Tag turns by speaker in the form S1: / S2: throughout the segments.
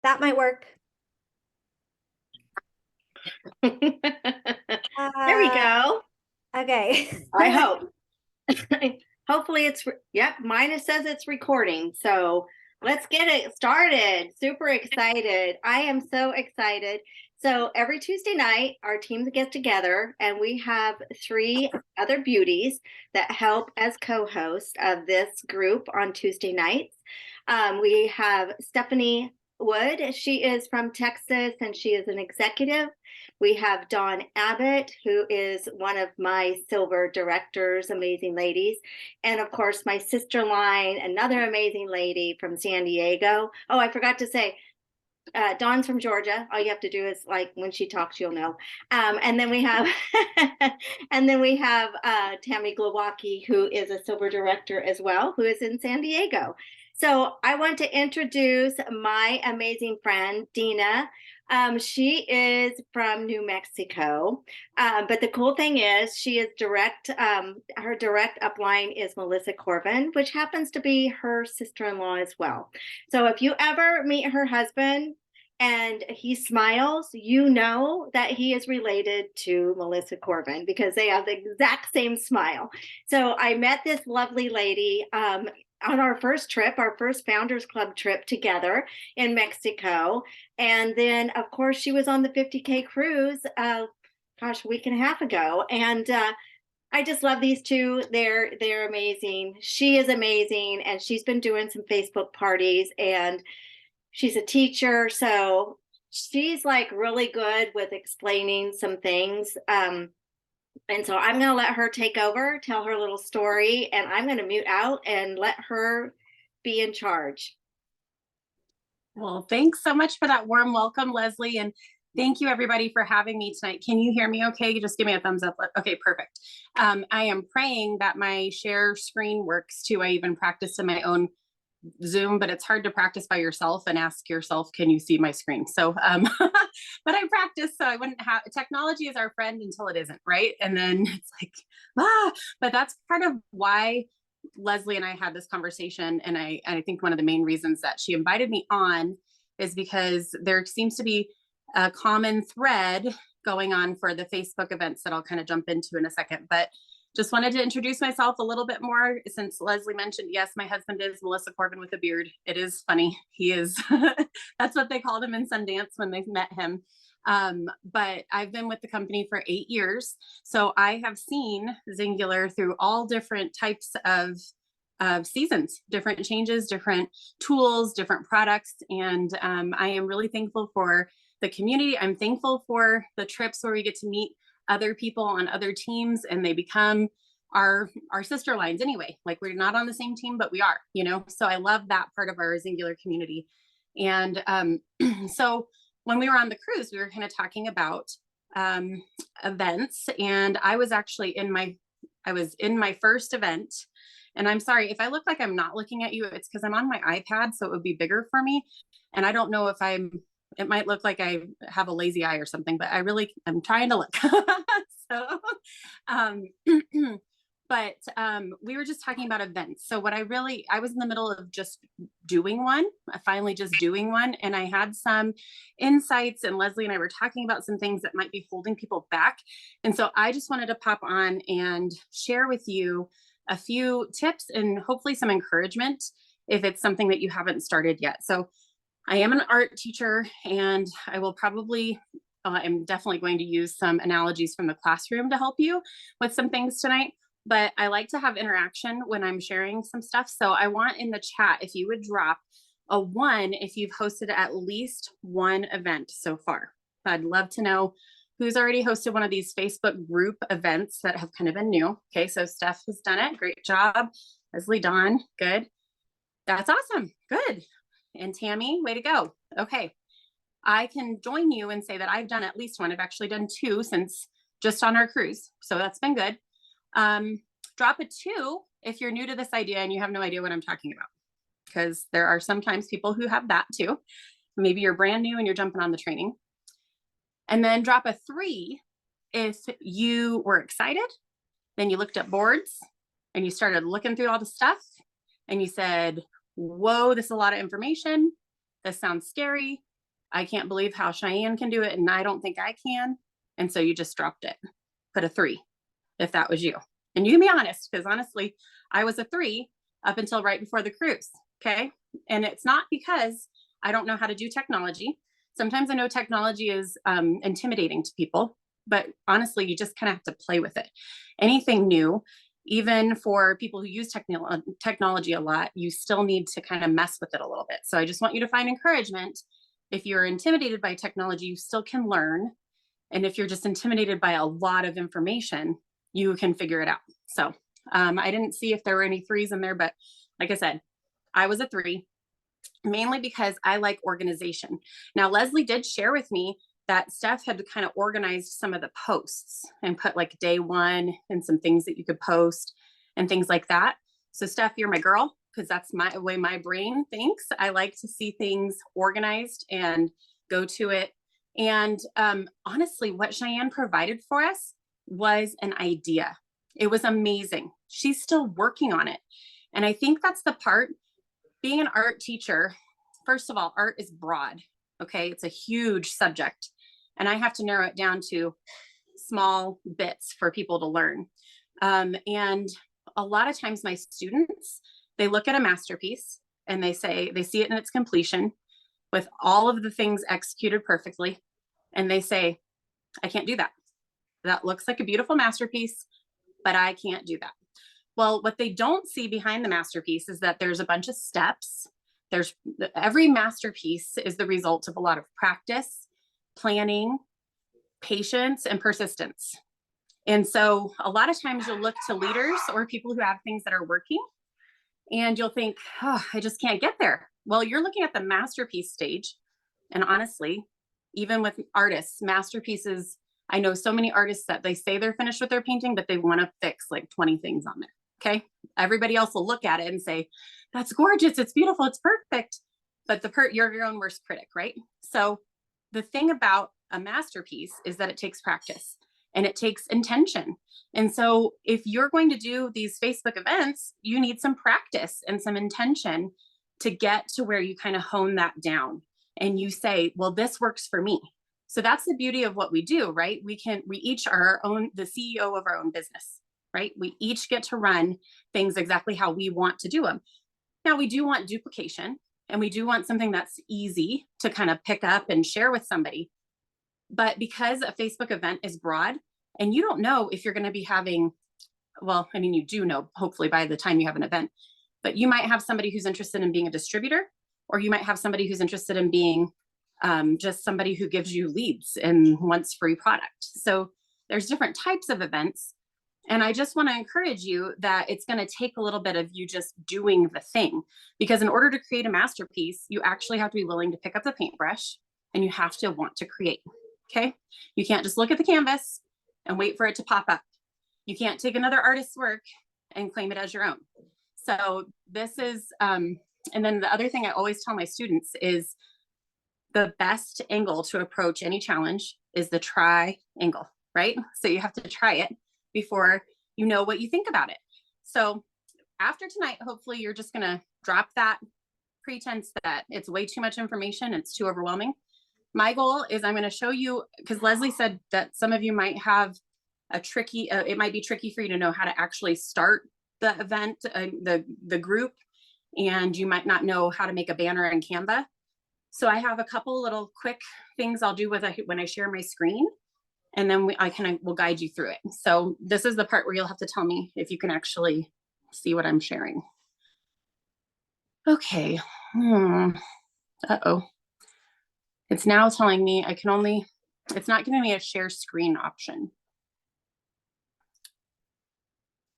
S1: That might work.
S2: There we
S1: Uh,
S2: go.
S1: okay.
S2: I hope. Hopefully yep, mine says it's recording. So let's get it started. Super excited. I am so excited. So every Tuesday night, our teams get together and we have three other beauties that help as co-hosts of this group on Tuesday nights. We have Stephanie Wood. She is from Texas and she is an executive. We have Dawn Abbott, who is one of my silver directors, amazing ladies. And of course, my sister line, another amazing lady from San Diego. Oh, I forgot to say, Dawn's from Georgia. All you have to do is like when she talks, you'll know. And then we have, and then we have Tammy Glowacki, who is a silver director as well, who is in San Diego. So I want to introduce my amazing friend Dena. She is from New Mexico, but the cool thing is she is direct. Her direct upline is Melissa Corvin, which happens to be her sister-in-law as well. So if you ever meet her husband and he smiles, you know that he is related to Melissa Corvin because they have the exact same smile. So I met this lovely lady on our first trip, our first Founders Club trip together in Mexico. And then, of course, she was on the 50K cruise, gosh, a week and a half ago. And I just love these two. They're amazing. She is amazing, and she's been doing some Facebook parties, and she's a teacher, so she's like really good with explaining some things. And so I'm going to let her take over, tell her little story, and I'm going to mute out and let her be in charge.
S3: Well, thanks so much for that warm welcome, Leslie. And thank you everybody for having me tonight. Can you hear me okay? Just give me a thumbs up. Okay, perfect. I am praying that my share screen works too. I even practiced in my own Zoom, but it's hard to practice by yourself and ask yourself, can you see my screen? So, but I practiced so I wouldn't have, technology is our friend until it isn't, right? And then it's like, but that's part of why Leslie and I had this conversation. And I think one of the main reasons that she invited me on is because there seems to be a common thread going on for the Facebook events that I'll kind of jump into in a second. But just wanted to introduce myself a little bit more since Leslie mentioned, yes, my husband is Melissa Corbin with a beard. It is funny. He is, that's what they called him in Sundance when they met him. But I've been with the company for 8 years. So I have seen Zingular through all different types of seasons, different changes, different tools, different products. And I am really thankful for the community. I'm thankful for the trips where we get to meet other people on other teams and they become our sister lines anyway. Like we're not on the same team, but we are, you know? So I love that part of our Zingular community. And so when we were on the cruise, we were kind of talking about events, and I was actually in my first event. And I'm sorry if I look like I'm not looking at you, it's because I'm on my iPad, so it would be bigger for me. And I don't know if it might look like I have a lazy eye or something, but I'm trying to look. So, but we were just talking about events. So I was in the middle of just doing one, finally just doing one. And I had some insights, and Leslie and I were talking about some things that might be holding people back. And so I just wanted to pop on and share with you a few tips and hopefully some encouragement if it's something that you haven't started yet. So I am an art teacher, and I will probably, I'm definitely going to use some analogies from the classroom to help you with some things tonight, but I like to have interaction when I'm sharing some stuff. So I want in the chat, if you would drop a 1 if you've hosted at least one event so far. I'd love to know who's already hosted one of these Facebook group events that have kind of been new. Okay, so Steph has done it. Great job. Leslie, Dawn, good. That's awesome. Good. And Tammy, way to go. Okay. I can join you and say that I've done at least one. I've actually done 2 since just on our cruise. So that's been good. Drop a 2 if you're new to this idea and you have no idea what I'm talking about, because there are sometimes people who have that too. Maybe you're brand new and you're jumping on the training. And then drop a 3 if you were excited, then you looked up boards and you started looking through all the stuff and you said, whoa, this is a lot of information. This sounds scary. I can't believe how Cheyenne can do it, and I don't think I can. And so you just dropped it. Put a 3 if that was you. And you can be honest, because honestly, I was a 3 up until right before the cruise. Okay. And it's not because I don't know how to do technology. Sometimes I know technology is intimidating to people, but honestly, you just kind of have to play with it. Anything new, even for people who use technology a lot, you still need to kind of mess with it a little bit. So I just want you to find encouragement. If you're intimidated by technology, you still can learn. And if you're just intimidated by a lot of information, you can figure it out. So I didn't see if there were any 3s in there, but like I said, I was a 3, mainly because I like organization. Now, Leslie did share with me that Steph had kind of organized some of the posts and put like day 1 and some things that you could post and things like that. So Steph, you're my girl, because that's my way my brain thinks. I like to see things organized and go to it. And honestly, what Cheyenne provided for us was an idea. It was amazing. She's still working on it. And I think that's the part, being an art teacher, first of all, art is broad. Okay. It's a huge subject. And I have to narrow it down to small bits for people to learn. And a lot of times my students, they look at a masterpiece and they see it in its completion with all of the things executed perfectly. And they say, I can't do that. That looks like a beautiful masterpiece, but I can't do that. Well, what they don't see behind the masterpiece is that there's a bunch of steps. Every masterpiece is the result of a lot of practice, planning, patience, and persistence. And so a lot of times you'll look to leaders or people who have things that are working, and you'll think, oh, I just can't get there. Well, you're looking at the masterpiece stage. And honestly, even with artists, masterpieces, I know so many artists that they say they're finished with their painting, but they want to fix like 20 things on it. Okay. Everybody else will look at it and say, that's gorgeous. It's beautiful. It's perfect. But you're your own worst critic, right? So the thing about a masterpiece is that it takes practice and it takes intention. And so if you're going to do these Facebook events, you need some practice and some intention to get to where you kind of hone that down and you say, well, this works for me. So that's the beauty of what we do, right? We each are the CEO of our own business, right? We each get to run things exactly how we want to do them. Now, we do want duplication and we do want something that's easy to kind of pick up and share with somebody. But because a Facebook event is broad and you don't know if you're going to be having, well, I mean, you do know, hopefully by the time you have an event, but you might have somebody who's interested in being a distributor, or you might have somebody who's interested in being just somebody who gives you leads and wants free product. So there's different types of events. And I just want to encourage you that it's going to take a little bit of you just doing the thing, because in order to create a masterpiece, you actually have to be willing to pick up the paintbrush and you have to want to create. Okay. You can't just look at the canvas and wait for it to pop up. You can't take another artist's work and claim it as your own. So this is, and then the other thing I always tell my students is the best angle to approach any challenge is the try angle, right? So you have to try it before you know what you think about it. So after tonight, hopefully you're just going to drop that pretense that it's way too much information, it's too overwhelming. My goal is I'm going to show you, because Leslie said that some of you might have a tricky, it might be tricky for you to know how to actually start the event, the group, and you might not know how to make a banner in Canva. So I have a couple little quick things I'll do when I share my screen, and then we'll guide you through it. So this is the part where you'll have to tell me if you can actually see what I'm sharing. Okay. Uh-oh. It's now telling me it's not giving me a share screen option.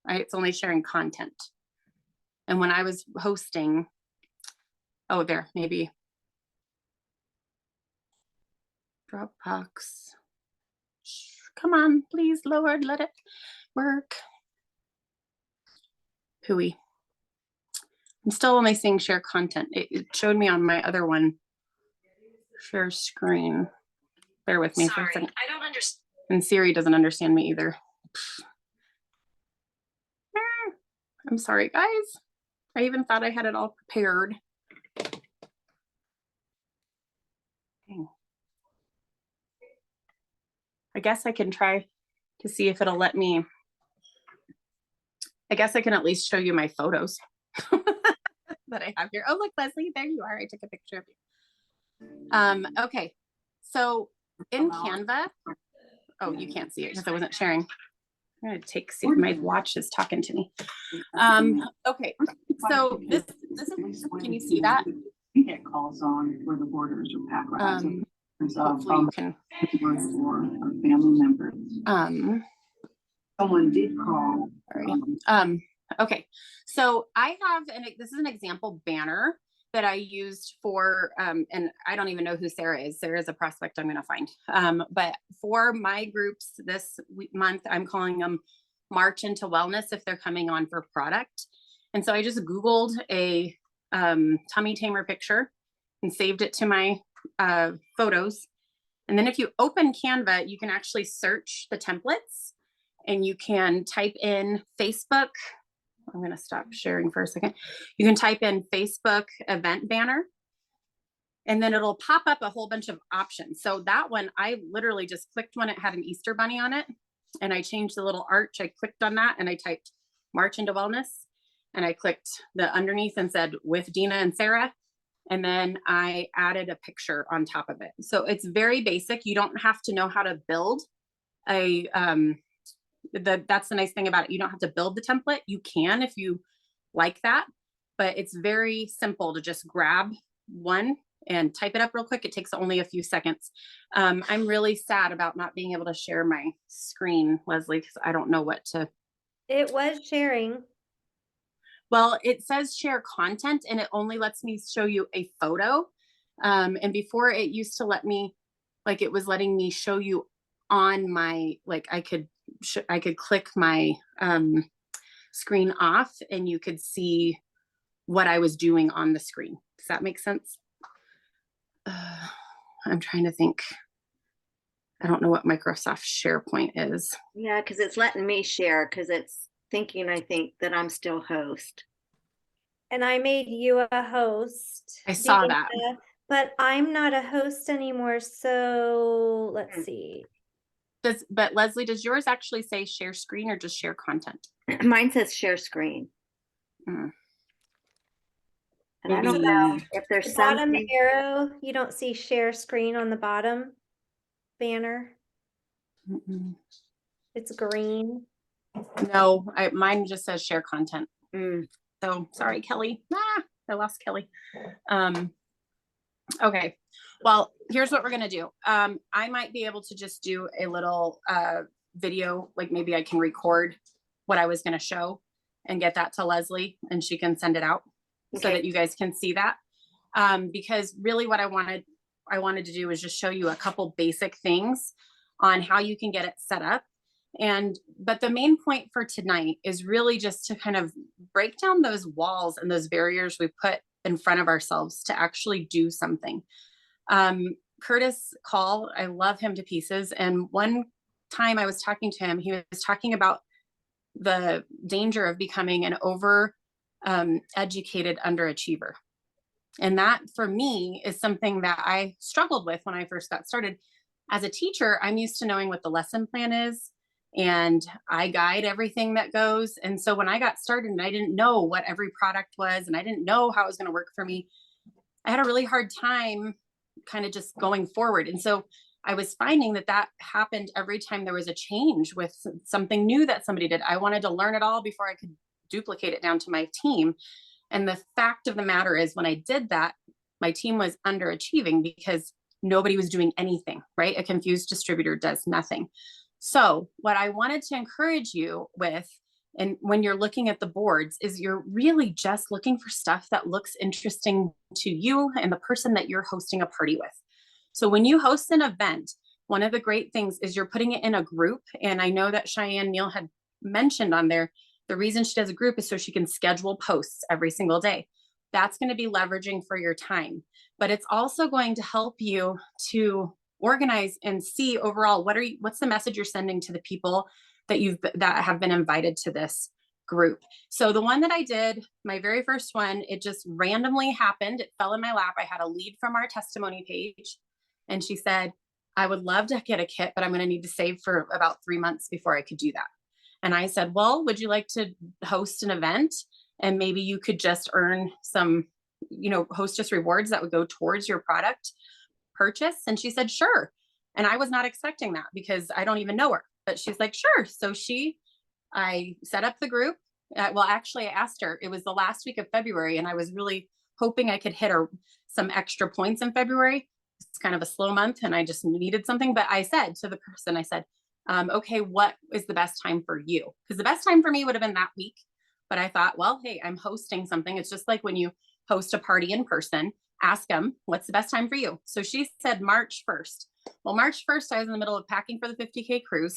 S3: Right? It's only sharing content. And when I was hosting, oh, there, maybe. Dropbox. Come on, please, Lord, let it work. Hooey. I'm still only seeing share content. It showed me on my other one. Share screen. Bear with me for a second. I don't understand. And Siri doesn't understand me either. I'm sorry, guys. I even thought I had it all prepared. Dang. I guess I can try to see if it'll let me. I guess I can at least show you my photos that I have here. Oh, look, Leslie, there you are. I took a picture of you. Okay, so in Canva, oh, you can't see it because I wasn't sharing. I'm gonna see if my watch is talking to me. Okay, so this is, can you see that?
S1: We get calls on where the borders are packed right.
S3: Hopefully you can.
S1: For our family members. Someone did call.
S3: Sorry. Okay, so I have, this is an example banner that I used for, and I don't even know who Sarah is. Sarah is a prospect I'm going to find. But for my groups this month, I'm calling them March into Wellness if they're coming on for product. And so I just Googled a tummy tamer picture and saved it to my photos. And then if you open Canva, you can actually search the templates and you can type in Facebook. I'm going to stop sharing for a second. You can type in Facebook event banner and then it'll pop up a whole bunch of options. So that one, I literally just clicked when it had an Easter bunny on it and I changed the little arch. I clicked on that and I typed March into Wellness and I clicked the underneath and said with Dena and Sarah. And then I added a picture on top of it. So it's very basic. You don't have to know how to build a, that's the nice thing about it. You don't have to build the template. You can if you like that, but it's very simple to just grab one and type it up real quick. It takes only a few seconds. I'm really sad about not being able to share my screen, Leslie, because I don't know what to.
S4: It was sharing.
S3: Well, it says share content and it only lets me show you a photo. And before it used to let me, like it was letting me show you on my, like I could click my screen off and you could see what I was doing on the screen. Does that make sense? I'm trying to think. I don't know what Microsoft SharePoint is.
S2: Yeah, because it's letting me share because it's thinking, I think, that I'm still host.
S4: And I made you a host.
S3: I saw that.
S4: But I'm not a host anymore. So let's see.
S3: But Leslie, does yours actually say share screen or just share content?
S2: Mine says share screen.
S3: Mm.
S2: And I don't know if there's
S4: The bottom
S2: something.
S4: arrow, you don't see share screen on the bottom banner.
S3: Mm-mm.
S4: It's green.
S3: No, mine just says share content.
S2: Mm.
S3: So sorry, Kelly. I lost Kelly. Okay. Well, here's what we're going to do. I might be able to just do a little video, like maybe I can record what I was going to show and get that to Leslie and she can send it out so that you guys can see that. Because really what I wanted to do is just show you a couple basic things on how you can get it set up. But the main point for tonight is really just to kind of break down those walls and those barriers we put in front of ourselves to actually do something. Curtis Call, I love him to pieces. And one time I was talking to him, he was talking about the danger of becoming an over educated underachiever. And that for me is something that I struggled with when I first got started. As a teacher, I'm used to knowing what the lesson plan is and I guide everything that goes. And so when I got started and I didn't know what every product was and I didn't know how it was going to work for me, I had a really hard time kind of just going forward. And so I was finding that happened every time there was a change with something new that somebody did. I wanted to learn it all before I could duplicate it down to my team. And the fact of the matter is when I did that, my team was underachieving because nobody was doing anything, right? A confused distributor does nothing. So what I wanted to encourage you with, and when you're looking at the boards, is you're really just looking for stuff that looks interesting to you and the person that you're hosting a party with. So when you host an event, one of the great things is you're putting it in a group. And I know that Cheyenne Neal had mentioned on there, the reason she does a group is so she can schedule posts every single day. That's going to be leveraging for your time, but it's also going to help you to organize and see overall what's the message you're sending to the people that have been invited to this group. So the one that I did, my very first one, it just randomly happened. It fell in my lap. I had a lead from our testimony page and she said, I would love to get a kit, but I'm going to need to save for about 3 months before I could do that. And I said, well, would you like to host an event? And maybe you could just earn some, hostess rewards that would go towards your product purchase. And she said, sure. And I was not expecting that because I don't even know her, but she's like, sure. So I set up the group. Well, actually I asked her, it was the last week of February, and I was really hoping I could hit her some extra points in February. It's kind of a slow month and I just needed something. But I said to the person, I said, okay, what is the best time for you? Because the best time for me would have been that week. But I thought, well, hey, I'm hosting something. It's just like when you host a party in person, ask them, what's the best time for you? So she said March 1st. Well, March 1st, I was in the middle of packing for the 50K cruise.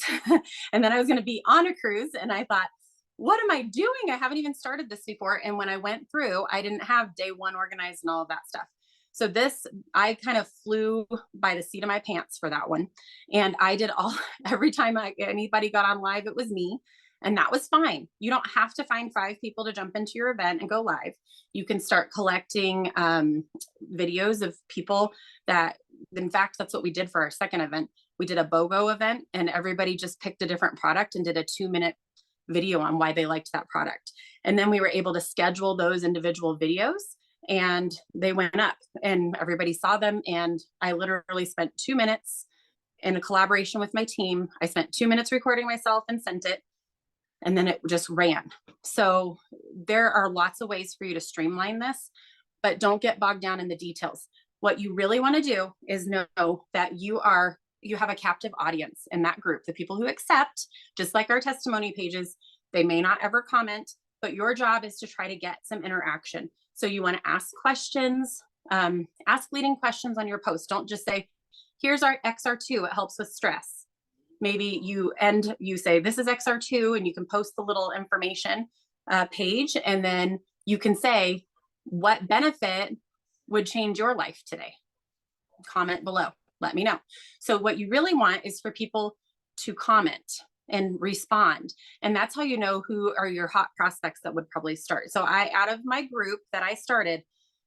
S3: And then I was going to be on a cruise. And I thought, what am I doing? I haven't even started this before. And when I went through, I didn't have day one organized and all of that stuff. So I kind of flew by the seat of my pants for that one. And I did every time anybody got on live, it was me. And that was fine. You don't have to find 5 people to jump into your event and go live. You can start collecting videos of people in fact, that's what we did for our second event. We did a BOGO event and everybody just picked a different product and did a 2-minute video on why they liked that product. And then we were able to schedule those individual videos and they went up and everybody saw them. And I literally spent 2 minutes in a collaboration with my team. I spent 2 minutes recording myself and sent it. And then it just ran. So there are lots of ways for you to streamline this, but don't get bogged down in the details. What you really want to do is know that you have a captive audience in that group. The people who accept, just like our testimony pages, they may not ever comment, but your job is to try to get some interaction. So you want to ask questions, ask leading questions on your post. Don't just say, here's our XR2, it helps with stress. Maybe you say, this is XR2, and you can post the little information page. And then you can say, what benefit would change your life today? Comment below, let me know. So what you really want is for people to comment and respond. And that's how you know who are your hot prospects that would probably start. So out of my group that I started,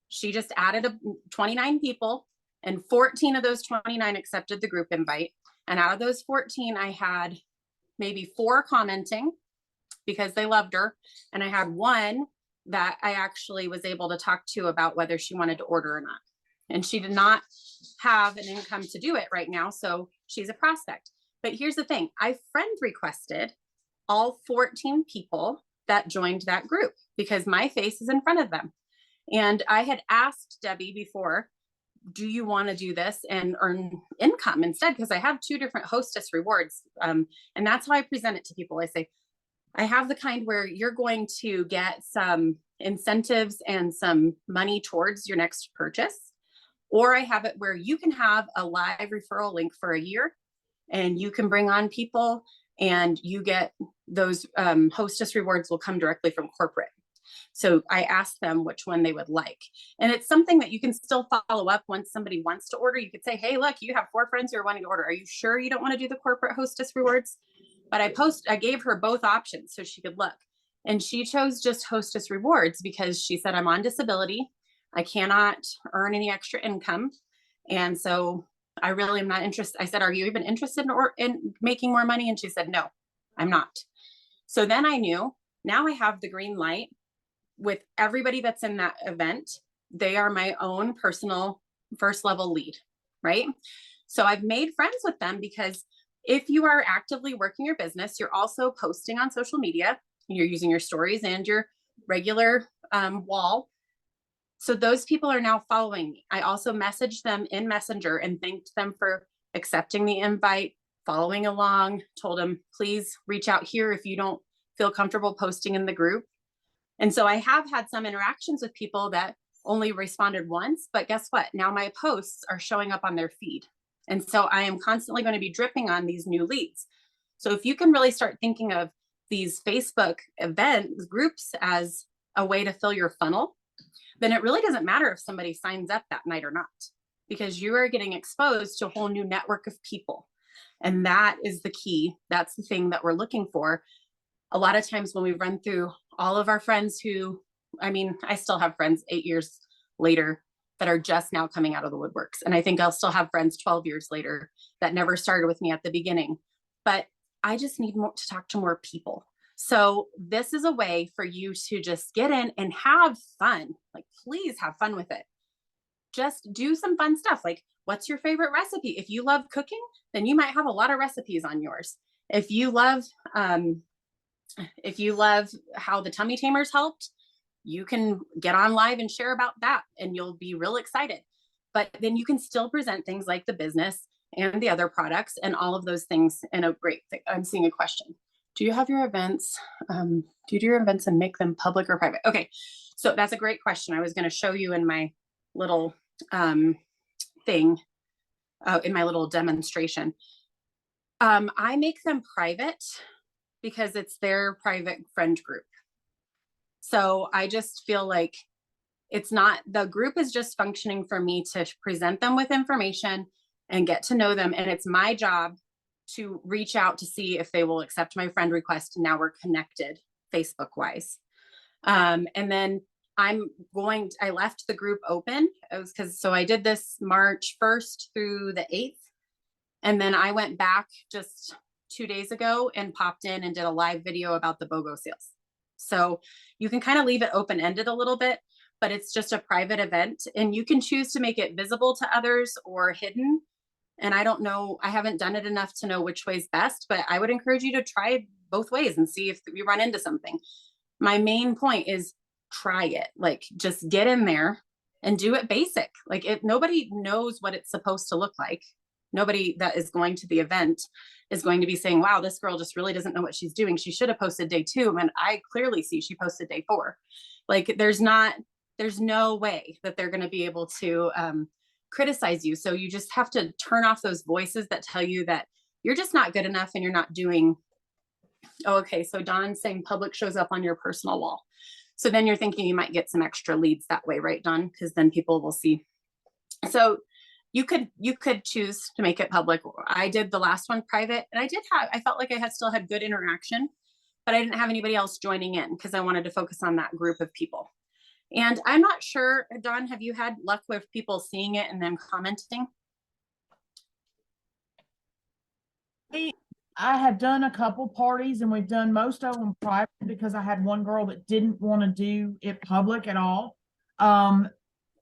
S3: she just added 29 people, and 14 of those 29 accepted the group invite. And out of those 14, I had maybe 4 commenting because they loved her. And I had 1 that I actually was able to talk to about whether she wanted to order or not. And she did not have an income to do it right now. So she's a prospect. But here's the thing. I friend requested all 14 people that joined that group because my face is in front of them. And I had asked Debbie before, do you want to do this and earn income instead? Because I have 2 different hostess rewards. And that's how I present it to people. I say, I have the kind where you're going to get some incentives and some money towards your next purchase. Or I have it where you can have a live referral link for a year and you can bring on people and you get those hostess rewards will come directly from corporate. So I asked them which one they would like. And it's something that you can still follow up once somebody wants to order. You could say, hey, look, you have 4 friends who are wanting to order. Are you sure you don't want to do the corporate hostess rewards? But I gave her both options so she could look. And she chose just hostess rewards because she said, I'm on disability. I cannot earn any extra income. And so I really am not interested. I said, are you even interested in making more money? And she said, no, I'm not. So then I knew, now I have the green light with everybody that's in that event. They are my own personal first level lead, right? So I've made friends with them because if you are actively working your business, you're also posting on social media, you're using your stories and your regular wall. So those people are now following me. I also messaged them in Messenger and thanked them for accepting the invite, following along, told them, please reach out here if you don't feel comfortable posting in the group. And so I have had some interactions with people that only responded once, but guess what? Now my posts are showing up on their feed. And so I am constantly going to be dripping on these new leads. So if you can really start thinking of these Facebook event groups as a way to fill your funnel, then it really doesn't matter if somebody signs up that night or not, because you are getting exposed to a whole new network of people. And that is the key. That's the thing that we're looking for. A lot of times when we run through all of our friends who, I mean, I still have friends 8 years later that are just now coming out of the woodworks. And I think I'll still have friends 12 years later that never started with me at the beginning, but I just need more to talk to more people. So this is a way for you to just get in and have fun. Like, please have fun with it. Just do some fun stuff. Like, what's your favorite recipe? If you love cooking, then you might have a lot of recipes on yours. If you love how the tummy tamers helped, you can get on live and share about that, and you'll be real excited. But then you can still present things like the business and the other products and all of those things in a great thing. I'm seeing a question. Do you have your events? Do you do your events and make them public or private? Okay, so that's a great question. I was going to show you in my little thing, in my little demonstration. I make them private because it's their private friend group. So I just feel like it's not, the group is just functioning for me to present them with information and get to know them. And it's my job to reach out to see if they will accept my friend request. And now we're connected Facebook wise. And then I left the group open. It was so I did this March 1st through the 8th. And then I went back just 2 days ago and popped in and did a live video about the BOGO sales. So you can kind of leave it open-ended a little bit, but it's just a private event, and you can choose to make it visible to others or hidden. And I don't know, I haven't done it enough to know which way's best, but I would encourage you to try both ways and see if you run into something. My main point is try it. Like, just get in there and do it basic. Like, if nobody knows what it's supposed to look like, nobody that is going to the event is going to be saying, wow, this girl just really doesn't know what she's doing. She should have posted day 2. And I clearly see she posted day 4. Like, there's no way that they're going to be able to criticize you. So you just have to turn off those voices that tell you that you're just not good enough and you're not doing. Oh, okay. So Dawn's saying public shows up on your personal wall. So then you're thinking you might get some extra leads that way, right, Dawn? Because then people will see. So you could choose to make it public. I did the last one private, and I felt like I still had good interaction, but I didn't have anybody else joining in because I wanted to focus on that group of people. And I'm not sure, Dawn, have you had luck with people seeing it and then commenting?
S5: I have done a couple parties, and we've done most of them private because I had one girl that didn't want to do it public at all.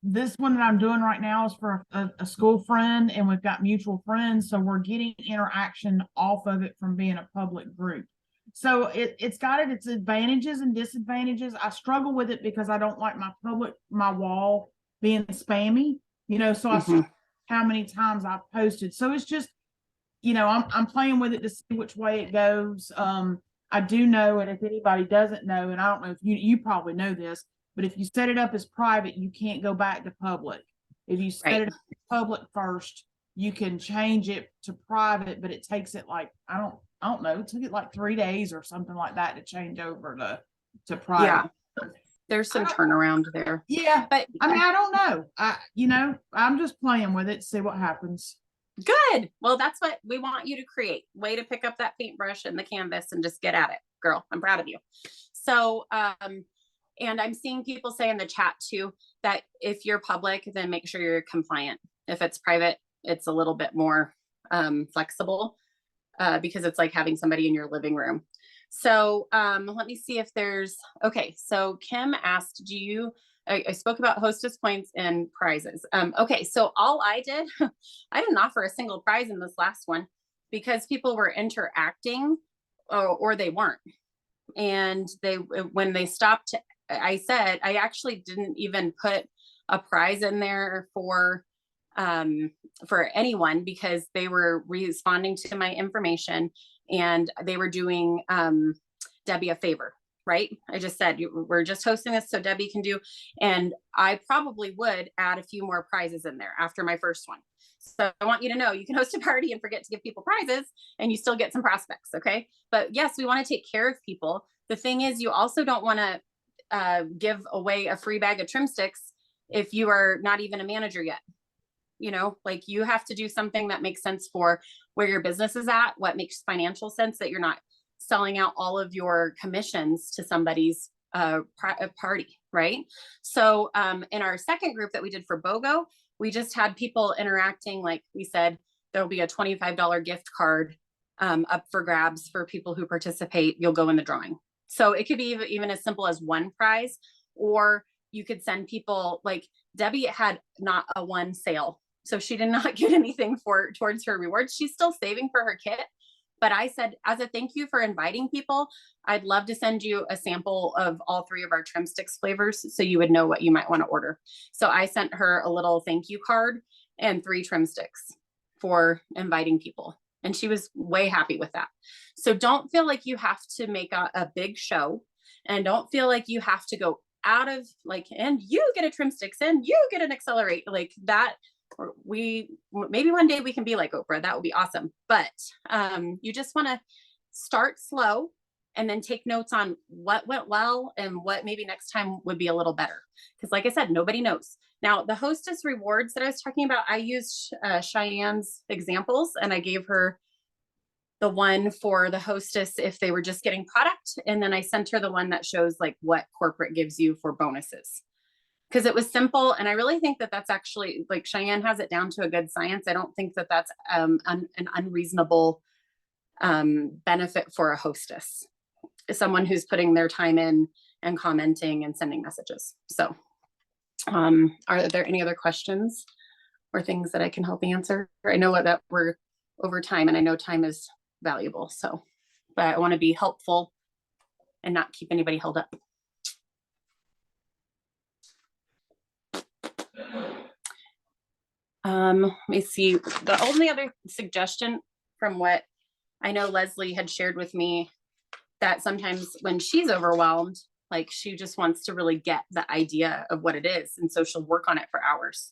S5: This one that I'm doing right now is for a school friend, and we've got mutual friends. So we're getting interaction off of it from being a public group. So it's got its advantages and disadvantages. I struggle with it because I don't like my wall being spammy, so I see how many times I've posted. So it's just, I'm playing with it to see which way it goes. I do know, and if anybody doesn't know, and I don't know if you probably know this, but if you set it up as private, you can't go back to public. If you set it up as public first, you can change it to private, but it takes it like, I don't know, it took it like 3 days or something like that to change over to private.
S3: Yeah. There's some turnaround there.
S5: Yeah.
S3: But
S5: I mean, I don't know. I'm just playing with it to see what happens.
S3: Good. Well, that's what we want you to create. Way to pick up that paintbrush and the canvas and just get at it, girl. I'm proud of you. So, and I'm seeing people say in the chat too, that if you're public, then make sure you're compliant. If it's private, it's a little bit more flexible because it's like having somebody in your living room. So let me see if there's, okay. So Kim asked, I spoke about hostess points and prizes. Okay. So all I did, I didn't offer a single prize in this last one because people were interacting or they weren't. And when they stopped, I said, I actually didn't even put a prize in there for anyone because they were responding to my information and they were doing Debbie a favor, right? I just said, we're just hosting this so Debbie can do, and I probably would add a few more prizes in there after my first one. So I want you to know you can host a party and forget to give people prizes and you still get some prospects. Okay. But yes, we want to take care of people. The thing is, you also don't want to give away a free bag of trim sticks if you are not even a manager yet. Like, you have to do something that makes sense for where your business is at, what makes financial sense, that you're not selling out all of your commissions to somebody's a party, right? So in our second group that we did for BOGO, we just had people interacting. Like we said, there'll be a $25 gift card up for grabs for people who participate. You'll go in the drawing. So it could be even as simple as one prize, or you could send people, like Debbie had not a one sale. So she did not get anything towards her rewards. She's still saving for her kit. But I said, as a thank you for inviting people, I'd love to send you a sample of all 3 of our trim sticks flavors so you would know what you might want to order. So I sent her a little thank you card and 3 trim sticks for inviting people. And she was way happy with that. So don't feel like you have to make a big show, and don't feel like you have to go out of like, and you get a trim sticks and you get an accelerate like that. Or maybe one day we can be like Oprah. That would be awesome. But you just want to start slow and then take notes on what went well and what maybe next time would be a little better. Because like I said, nobody knows. Now, the hostess rewards that I was talking about, I used Cheyenne's examples, and I gave her the one for the hostess if they were just getting product. And then I sent her the one that shows like what corporate gives you for bonuses. Because it was simple. And I really think that that's actually, like, Cheyenne has it down to a good science. I don't think that that's an unreasonable benefit for a hostess, someone who's putting their time in and commenting and sending messages. So are there any other questions or things that I can help answer? I know that we're over time, and I know time is valuable. So, but I want to be helpful and not keep anybody held up. Let me see. The only other suggestion from what I know Leslie had shared with me, that sometimes when she's overwhelmed, like she just wants to really get the idea of what it is. And so she'll work on it for hours.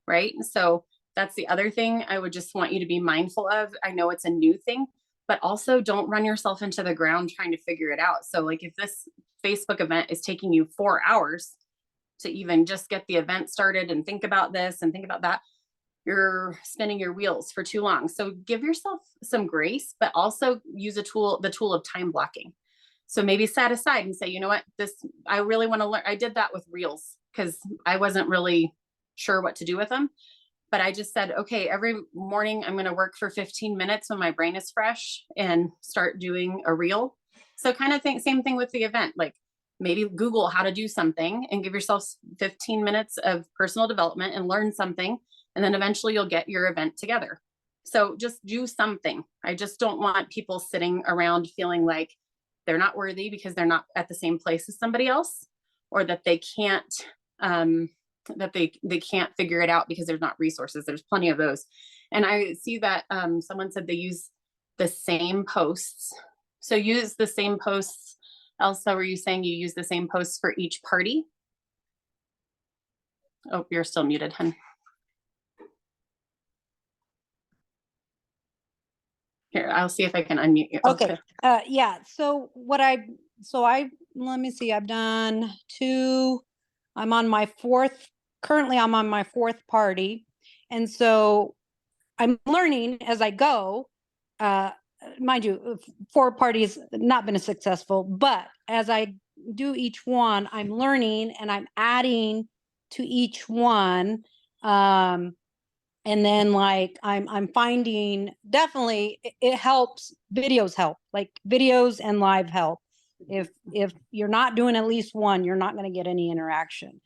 S3: Right. So that's the other thing I would just want you to be mindful of. I know it's a new thing, but also don't run yourself into the ground trying to figure it out. So like if this Facebook event is taking you 4 hours to even just get the event started and think about this and think about that, you're spinning your wheels for too long. So give yourself some grace, but also use the tool of time blocking. So maybe set aside and say, you know what, I really want to learn. I did that with reels because I wasn't really sure what to do with them. But I just said, okay, every morning I'm going to work for 15 minutes when my brain is fresh and start doing a reel. So kind of same thing with the event, like maybe Google how to do something and give yourself 15 minutes of personal development and learn something. And then eventually you'll get your event together. So just do something. I just don't want people sitting around feeling like they're not worthy because they're not at the same place as somebody else, or that they can't, that they can't figure it out because there's not resources. There's plenty of those. And I see that someone said they use the same posts. So use the same posts. Elsa, were you saying you use the same posts for each party? Oh, you're still muted, hun. Here, I'll see if I can unmute you.
S6: Okay. Yeah. So let me see, I've done 2, currently I'm on my 4th party. And so I'm learning as I go, mind you, 4 parties not been successful, but as I do each one, I'm learning and I'm adding to each one. And then like I'm finding definitely it helps. Videos help, like videos and live help. If you're not doing at least one, you're not going to get any interaction.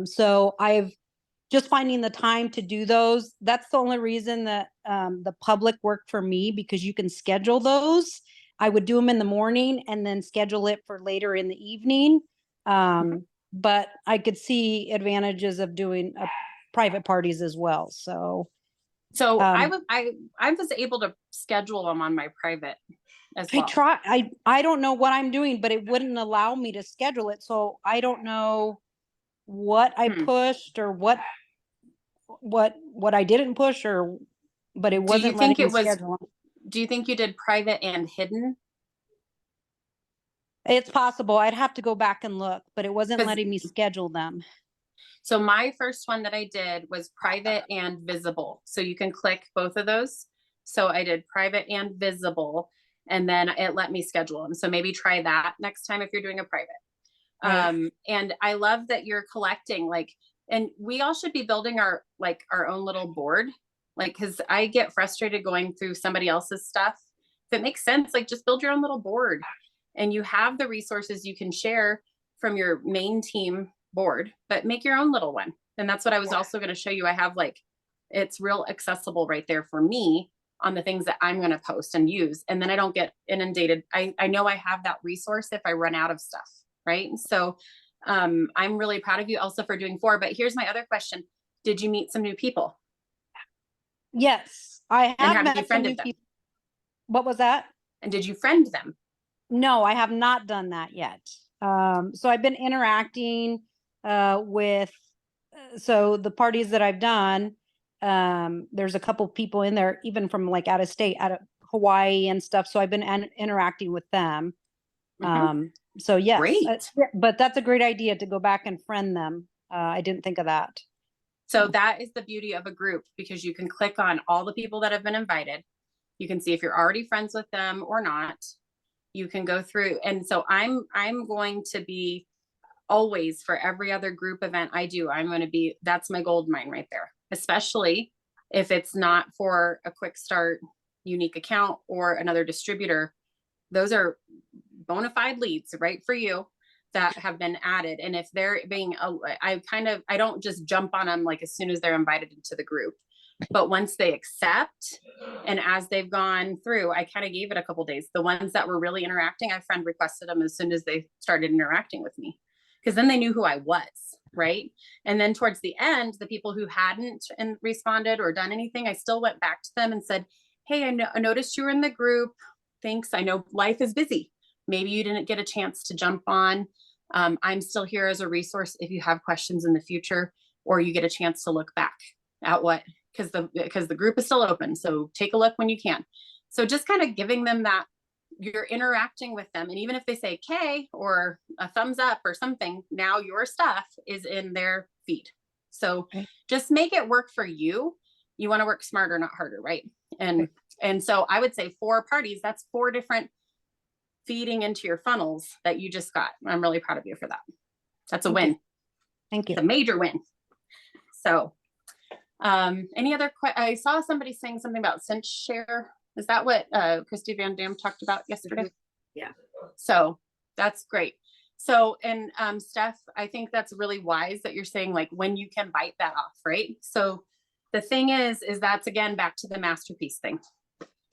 S6: So I've just finding the time to do those. That's the only reason that the public work for me, because you can schedule those. I would do them in the morning and then schedule it for later in the evening. But I could see advantages of doing private parties as well. So
S3: I was able to schedule them on my private as well.
S6: I don't know what I'm doing, but it wouldn't allow me to schedule it. So I don't know what I pushed or what I didn't push, but it wasn't letting me schedule them.
S3: Do you think you did private and hidden?
S6: It's possible. I'd have to go back and look, but it wasn't letting me schedule them.
S3: So my first one that I did was private and visible. So you can click both of those. So I did private and visible, and then it let me schedule them. So maybe try that next time if you're doing a private.
S2: Right.
S3: And I love that you're collecting, like, and we all should be building our own little board, like, cause I get frustrated going through somebody else's stuff. If it makes sense, like, just build your own little board, and you have the resources you can share from your main team board, but make your own little one. And that's what I was also going to show you. I have, like, it's real accessible right there for me on the things that I'm going to post and use. And then I don't get inundated. I know I have that resource if I run out of stuff. Right. So I'm really proud of you also for doing 4, but here's my other question. Did you meet some new people?
S6: Yes, I
S3: And
S6: have
S3: have you
S6: met some new
S3: friended them?
S6: people. What was that?
S3: And did you friend them?
S6: No, I have not done that yet. So I've been interacting with so the parties that I've done, there's a couple people in there, even from like out of state, out of Hawaii and stuff. So I've been interacting with them. So yes,
S3: Great.
S6: but that's a great idea to go back and friend them. I didn't think of that.
S3: So that is the beauty of a group, because you can click on all the people that have been invited. You can see if you're already friends with them or not. You can go through. And so I'm going to be always, for every other group event I do, I'm going to be, that's my gold mine right there, especially if it's not for a quick start unique account or another distributor. Those are bona fide leads right for you that have been added. And if they're being, I don't just jump on them like as soon as they're invited into the group, but once they accept, and as they've gone through, I kind of gave it a couple days. The ones that were really interacting, I friend requested them as soon as they started interacting with me, because then they knew who I was, right? And then towards the end, the people who hadn't responded or done anything, I still went back to them and said, hey, I noticed you were in the group. Thanks. I know life is busy. Maybe you didn't get a chance to jump on. I'm still here as a resource if you have questions in the future, or you get a chance to look back at what, because the group is still open. So take a look when you can. So just kind of giving them that you're interacting with them. And even if they say K or a thumbs up or something, now your stuff is in their feed. So just make it work for you. You want to work smarter, not harder, right? And so I would say 4 parties, that's 4 different feeding into your funnels that you just got. I'm really proud of you for that. That's a win.
S6: Thank you.
S3: It's a major win. So any other I saw somebody saying something about Cinch Share. Is that what Christy Van Dam talked about yesterday?
S2: Yeah.
S3: So that's great. So, and Steph, I think that's really wise that you're saying, like, when you can bite that off, right? So the thing is that's, again, back to the masterpiece thing.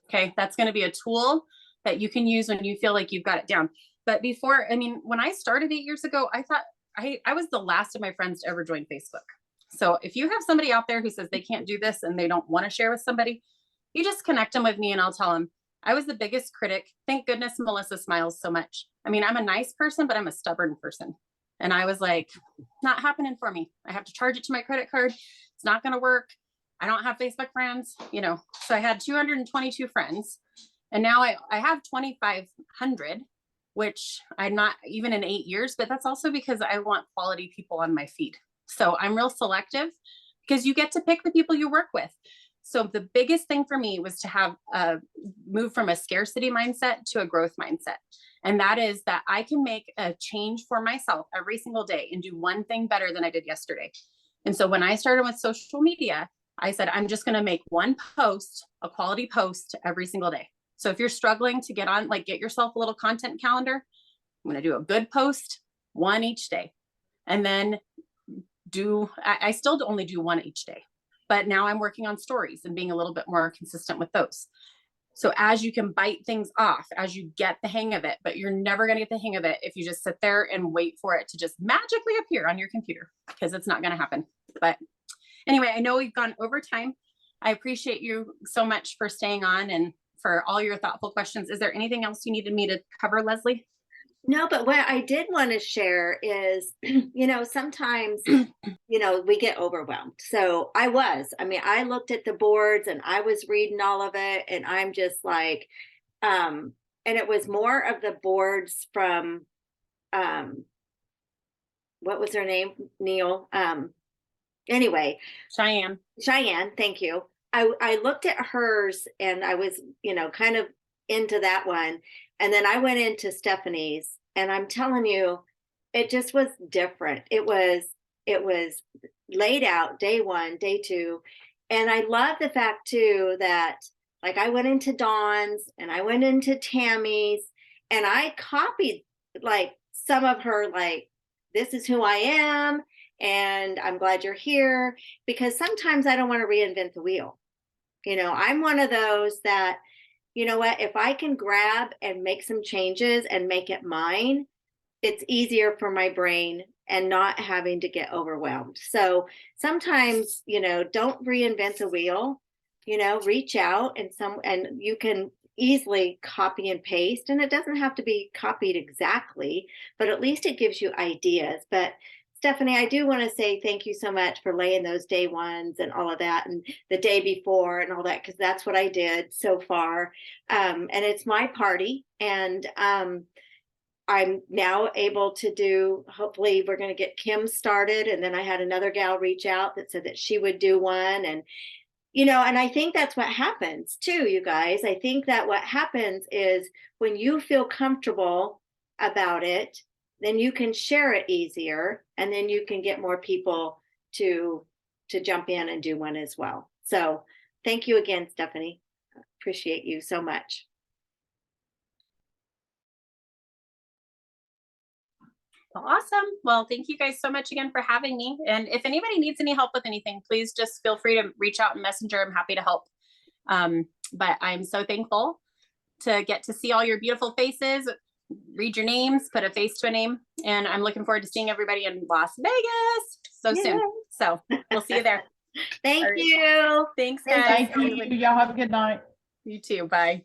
S3: Okay. That's going to be a tool that you can use when you feel like you've got it down. But before, I mean, when I started 8 years ago, I thought I was the last of my friends to ever join Facebook. So if you have somebody out there who says they can't do this and they don't want to share with somebody, you just connect them with me and I'll tell them. I was the biggest critic. Thank goodness Melissa smiles so much. I mean, I'm a nice person, but I'm a stubborn person. And I was like, not happening for me. I have to charge it to my credit card. It's not going to work. I don't have Facebook friends, you know. So I had 222 friends. And now I have 2,500, which I'm not even in 8 years, but that's also because I want quality people on my feed. So I'm real selective, because you get to pick the people you work with. So the biggest thing for me was to have move from a scarcity mindset to a growth mindset. And that is that I can make a change for myself every single day and do one thing better than I did yesterday. And so when I started with social media, I said, I'm just going to make one post, a quality post every single day. So if you're struggling to get on, like, get yourself a little content calendar, I'm going to do a good post, one each day. And then I still only do one each day, but now I'm working on stories and being a little bit more consistent with those. So as you can bite things off, as you get the hang of it, but you're never going to get the hang of it if you just sit there and wait for it to just magically appear on your computer, because it's not going to happen. But anyway, I know we've gone over time. I appreciate you so much for staying on and for all your thoughtful questions. Is there anything else you needed me to cover, Leslie?
S2: No, but what I did want to share is, you know, sometimes, you know, we get overwhelmed. So I looked at the boards and I was reading all of it, and I'm just like, and it was more of the boards from, what was her name? Neil. Anyway.
S3: Cheyenne,
S2: thank you. I looked at hers and I was, you know, kind of into that one. And then I went into Stephanie's, and I'm telling you, it just was different. It was laid out day one, day two. And I love the fact too that like I went into Dawn's and I went into Tammy's and I copied like some of her, like, this is who I am and I'm glad you're here, because sometimes I don't want to reinvent the wheel. You know, I'm one of those that, you know what, if I can grab and make some changes and make it mine, it's easier for my brain and not having to get overwhelmed. So sometimes, you know, don't reinvent the wheel, you know, reach out and you can easily copy and paste, and it doesn't have to be copied exactly, but at least it gives you ideas. But Stephanie, I do want to say thank you so much for laying those day ones and all of that and the day before and all that, because that's what I did so far. And it's my party, and I'm now able to do, hopefully we're going to get Kim started. And then I had another gal reach out that said that she would do one. And, you know, and I think that's what happens too, you guys. I think that what happens is when you feel comfortable about it, then you can share it easier, and then you can get more people to jump in and do one as well. So thank you again, Stephanie. Appreciate you so much.
S3: Awesome. Well, thank you guys so much again for having me. And if anybody needs any help with anything, please just feel free to reach out in Messenger. I'm happy to help. But I'm so thankful to get to see all your beautiful faces, read your names, put a face to a name. And I'm looking forward to seeing everybody in Las Vegas so soon. So we'll see you there.
S2: Thank
S3: All right.
S2: you.
S3: Thanks, guys.
S5: Thank you. Y'all have a good night.
S3: You too. Bye.